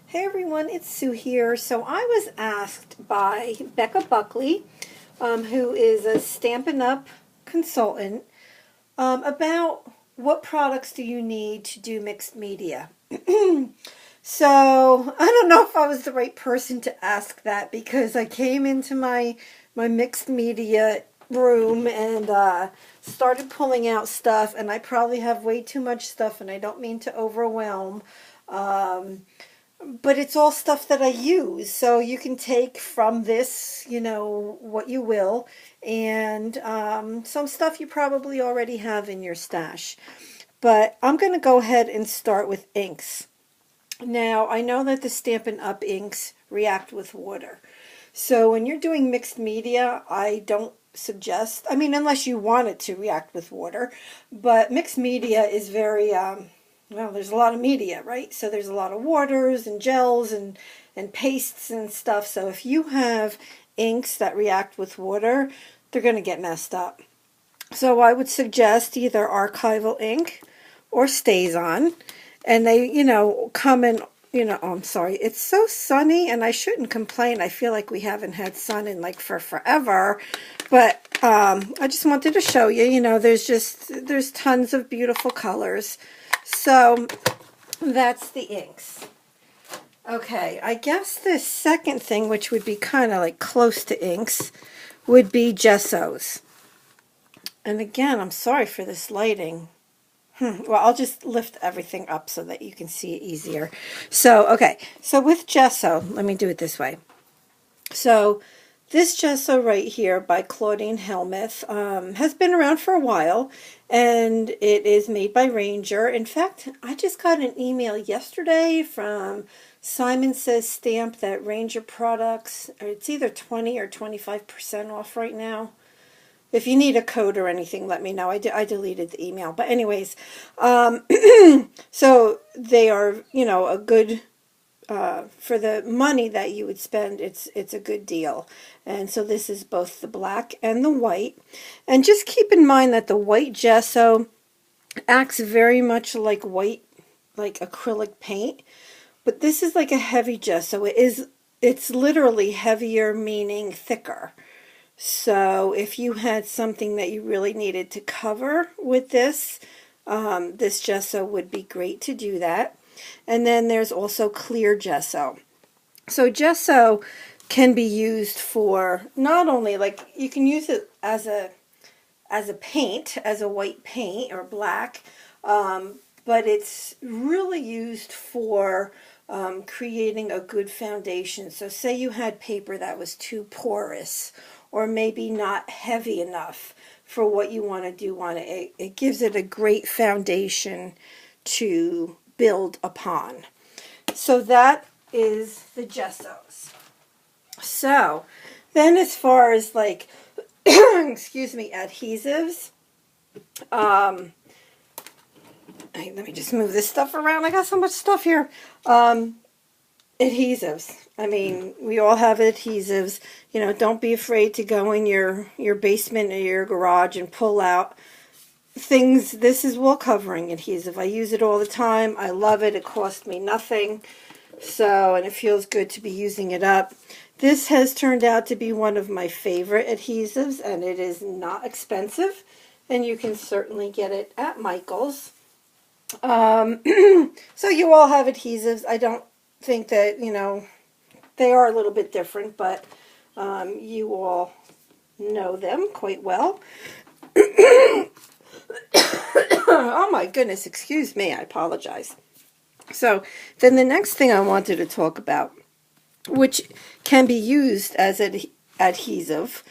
Hey everyone, it's Sue here. So I was asked by Becca Buckley, who is a Stampin' Up! Consultant, about what products do you need to do mixed media. So I don't know if I was the right person to ask that because I came into my mixed media room and started pulling out stuff, and I probably have way too much stuff, and I don't mean to overwhelm. But it's all stuff that I use, so you can take from this, what you will, and some stuff you probably already have in your stash. But I'm going to go ahead and start with inks. Now, I know that the Stampin' Up! Inks react with water. So when you're doing mixed media, I don't suggest, I mean, unless you want it to react with water, but mixed media is very, well, there's a lot of media, right? So there's a lot of waters and gels and pastes and stuff. So if you have inks that react with water, they're going to get messed up. So I would suggest either archival ink or StazOn. And they, come in, oh, I'm sorry. It's so sunny, and I shouldn't complain. I feel like we haven't had sun in like for forever. But I just wanted to show you, there's tons of beautiful colors. So that's the inks. Okay, I guess the second thing, which would be kind of like close to inks, would be gessos. And again, I'm sorry for this lighting. Well, I'll just lift everything up so that you can see it easier. So, okay, so with gesso, let me do it this way. So this gesso right here by Claudine Helmuth has been around for a while, and it is made by Ranger. In fact, I just got an email yesterday from Simon Says Stamp that Ranger products, it's either 20 or 25% off right now. If you need a code or anything, let me know. I deleted the email. But anyways, so they are, a good, for the money that you would spend, it's a good deal. And so this is both the black and the white. And just keep in mind that the white gesso acts very much like white, like acrylic paint. But this is like a heavy gesso. It's literally heavier, meaning thicker. So if you had something that you really needed to cover with this, this gesso would be great to do that. And then there's also clear gesso. So gesso can be used for not only, like, you can use it as a paint, as a white paint or black, but it's really used for creating a good foundation. So say you had paper that was too porous or maybe not heavy enough for what you want to do on it. It gives it a great foundation to build upon. So that is the gessos. So then as far as like, excuse me, adhesives, let me just move this stuff around. I got so much stuff here. Adhesives. I mean, we all have adhesives. Don't be afraid to go in your basement or your garage and pull out things. This is wall covering adhesive. I use it all the time. I love it. It cost me nothing. So, and it feels good to be using it up. This has turned out to be one of my favorite adhesives, and it is not expensive. And you can certainly get it at Michael's. So you all have adhesives. I don't think that, they are a little bit different, but you all know them quite well. Oh my goodness, excuse me, I apologize. So then the next thing I wanted to talk about, which can be used as an adhesive,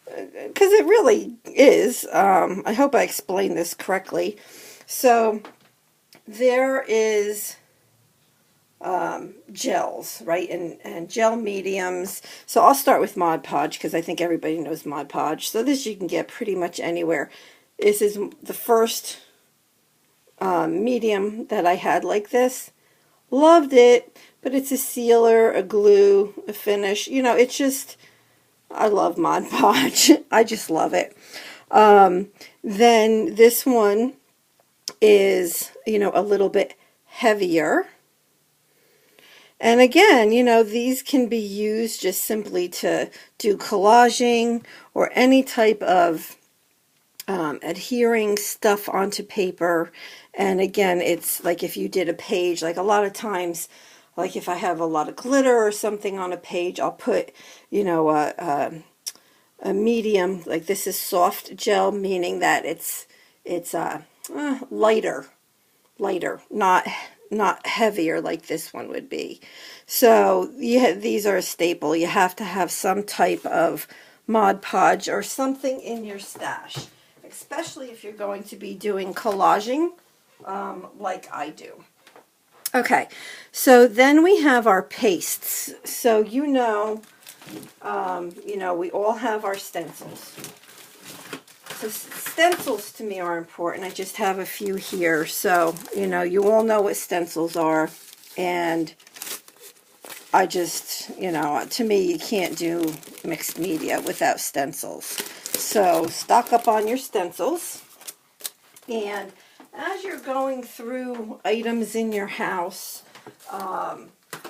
because it really is, I hope I explained this correctly. So there is gels, right, and gel mediums. So I'll start with Mod Podge because I think everybody knows Mod Podge. So this you can get pretty much anywhere. This is the first medium that I had like this. Loved it, but it's a sealer, a glue, a finish. It's just, I love Mod Podge. I just love it. Then this one is, a little bit heavier. And again, you know, these can be used just simply to do collaging or any type of adhering stuff onto paper. And again, it's like if you did a page, like a lot of times, like if I have a lot of glitter or something on a page, I'll put, you know, a medium, like this is soft gel, meaning that it's lighter, not heavier like this one would be. So yeah, these are a staple. You have to have some type of Mod Podge or something in your stash, especially if you're going to be doing collaging like I do. Okay, so then we have our pastes. So you know, we all have our stencils. So stencils to me are important. I just have a few here. So, you know, you all know what stencils are. And I just, you know, to me, you can't do mixed media without stencils. So stock up on your stencils. And as you're going through items in your house,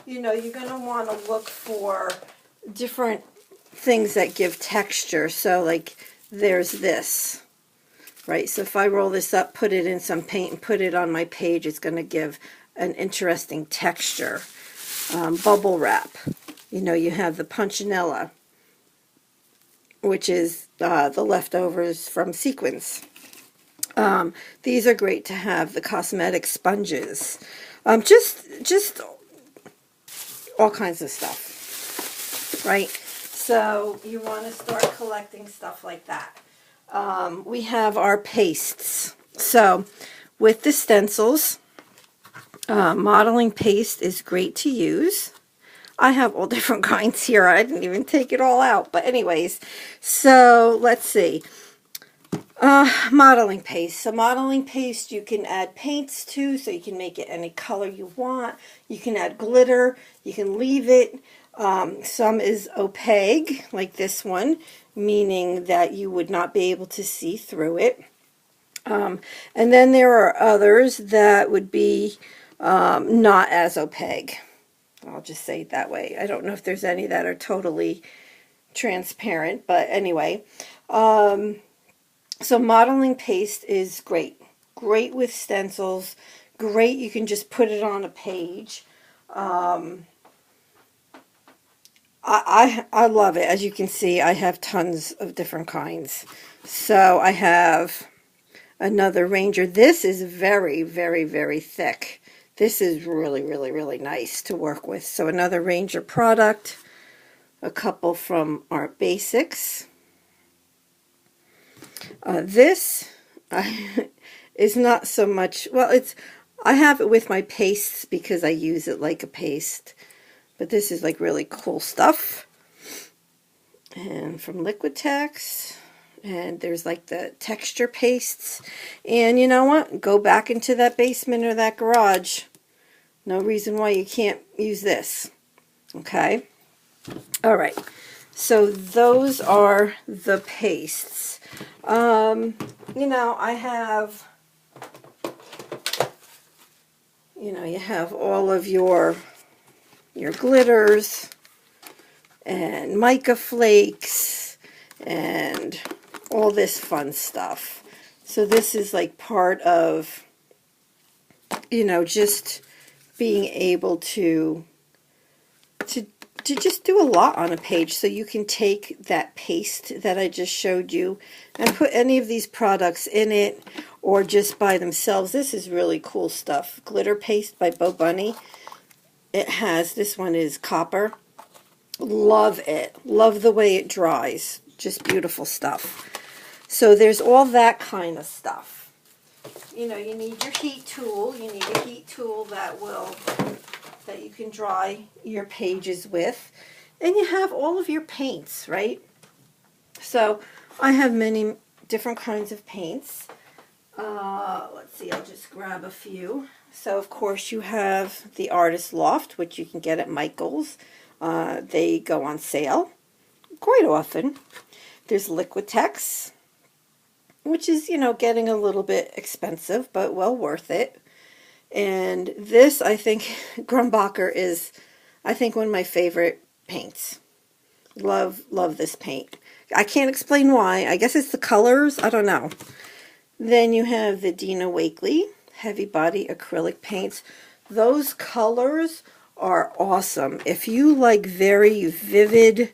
you know, you're going to want to look for different things that give texture. So like there's this, right? So if I roll this up, put it in some paint and put it on my page, it's going to give an interesting texture. Bubble wrap, you know, you have the Punchinella, which is the leftovers from sequins. These are great to have, the cosmetic sponges. Just all kinds of stuff, right? So you want to start collecting stuff like that. We have our pastes. So with the stencils, modeling paste is great to use. I have all different kinds here. I didn't even take it all out. But anyways, so let's see. Modeling paste. So modeling paste you can add paints to, so you can make it any color you want. You can add glitter. You can leave it. Some is opaque, like this one, meaning that you would not be able to see through it. And then there are others that would be not as opaque. I'll just say it that way. I don't know if there's any that are totally transparent, but anyway. So modeling paste is great. Great with stencils. Great, you can just put it on a page. I love it. As you can see, I have tons of different kinds. So I have another Ranger. This is very, very, very thick. This is really, really, really nice to work with. So another Ranger product. A couple from Art Basics. This is not so much, well, I have it with my pastes because I use it like a paste. But this is like really cool stuff. And from Liquitex. And there's like the texture pastes. And you know what? Go back into that basement or that garage. No reason why you can't use this. Okay? Alright. So those are the pastes. You know, I have, you know, you have all of your glitters and mica flakes and all this fun stuff. So this is like part of, you know, just being able to just do a lot on a page. So you can take that paste that I just showed you and put any of these products in it or just by themselves. This is really cool stuff. Glitter paste by Bo Bunny. It has, this one is copper. Love it. Love the way it dries. Just beautiful stuff. So there's all that kind of stuff. You know, you need your heat tool. You need a heat tool that you can dry your pages with. And you have all of your paints, right? So I have many different kinds of paints. Let's see, I'll just grab a few. So of course you have the Artist Loft, which you can get at Michael's. They go on sale quite often. There's Liquitex, which is, you know, getting a little bit expensive, but well worth it. And this, I think, Grumbacher is I think one of my favorite paints. Love, love this paint. I can't explain why. I guess it's the colors. I don't know. Then you have the Dina Wakley Heavy Body Acrylic Paints. Those colors are awesome. If you like very vivid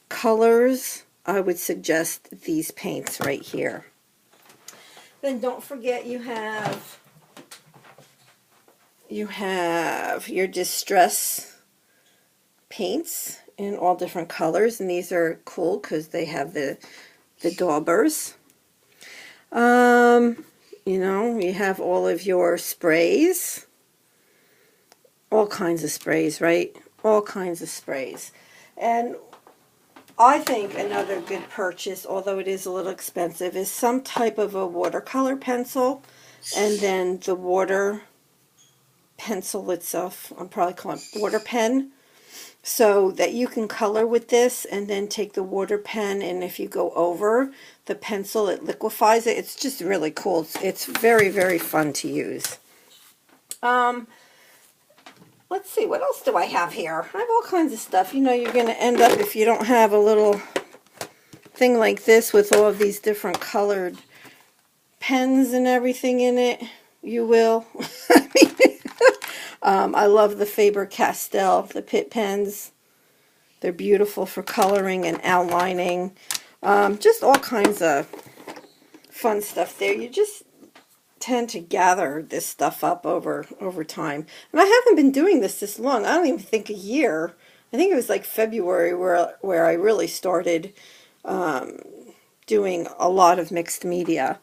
colors, I would suggest these paints right here. Then don't forget you have your Distress paints in all different colors, and these are cool because they have the daubers. You know, you have all of your sprays, all kinds of sprays, right? All kinds of sprays. And I think another good purchase, although it is a little expensive, is some type of a watercolor pencil, and then the water pencil itself. I'm probably calling it water pen, so that you can color with this and then take the water pen, and if you go over the pencil, it liquefies it. It's just really cool. It's very, very fun to use. Let's see, what else do I have here? I have all kinds of stuff. You know, you're going to end up, if you don't have a little thing like this with all of these different colored pens and everything in it, you will. I love the Faber-Castell, the Pitt pens. They're beautiful for coloring and outlining. Just all kinds of fun stuff there. You just tend to gather this stuff up over time. And I haven't been doing this long. I don't even think a year. I think it was like February where I really started doing a lot of mixed media.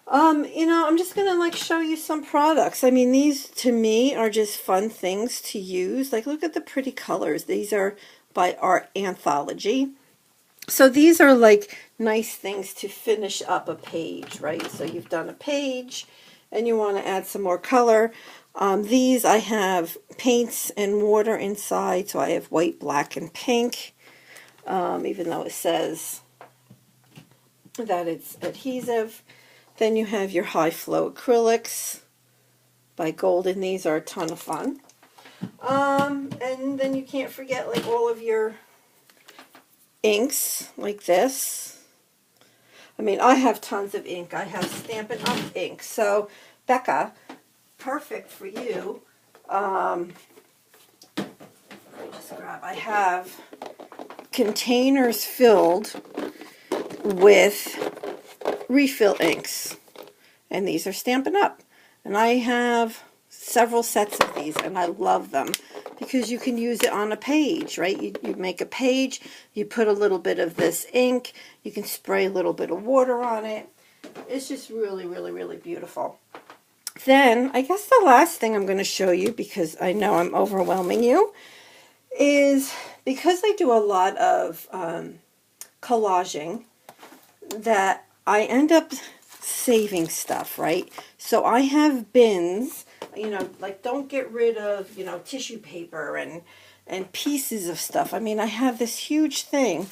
You know, I'm just going to like show you some products. I mean, these to me are just fun things to use. Like, look at the pretty colors. These are by Art Anthology. So these are like nice things to finish up a page, right? So you've done a page and you want to add some more color. These I have paints and water inside. So I have white, black, and pink, even though it says that it's adhesive. Then you have your high flow acrylics by Golden. These are a ton of fun. And then you can't forget like all of your inks like this. I mean, I have tons of ink. I have Stampin' Up! Ink. So, Becca, perfect for you. Let me just grab. I have containers filled with refill inks, and these are Stampin' Up! And I have several sets of these, and I love them because you can use it on a page, right? You make a page, you put a little bit of this ink, you can spray a little bit of water on it. It's just really, really, really beautiful. Then, I guess the last thing I'm going to show you, because I know I'm overwhelming you, is because I do a lot of collaging, that I end up saving stuff, right? So I have bins, you know, like don't get rid of, you know, tissue paper and pieces of stuff. I mean, I have this huge thing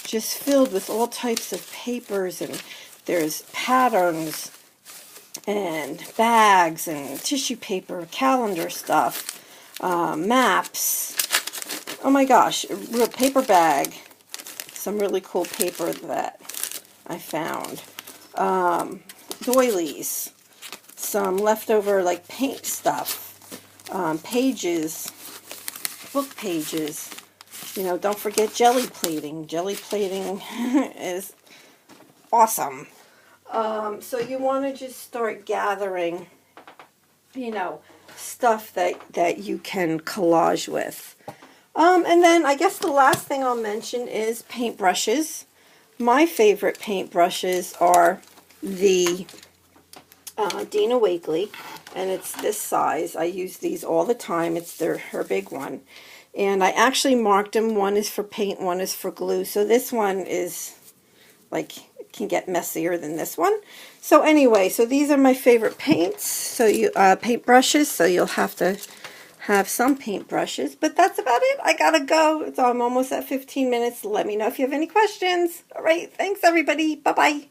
just filled with all types of papers, and there's patterns and bags and tissue paper, calendar stuff, maps. Oh my gosh, a real paper bag. Some really cool paper that I found. Doilies. Some leftover like paint stuff. Pages. Book pages. You know, don't forget jelly plating. Jelly plating is awesome. So you want to just start gathering, you know, stuff that you can collage with. And then I guess the last thing I'll mention is paintbrushes. My favorite paintbrushes are the Dina Wakley, and it's this size. I use these all the time. It's her big one. And I actually marked them. One is for paint, one is for glue. So this one is like, can get messier than this one. So anyway, so these are my favorite paints. So you paintbrushes. So you'll have to have some paintbrushes, but that's about it. I gotta go. I'm almost at 15 minutes. Let me know if you have any questions. All right, thanks everybody. Bye-bye.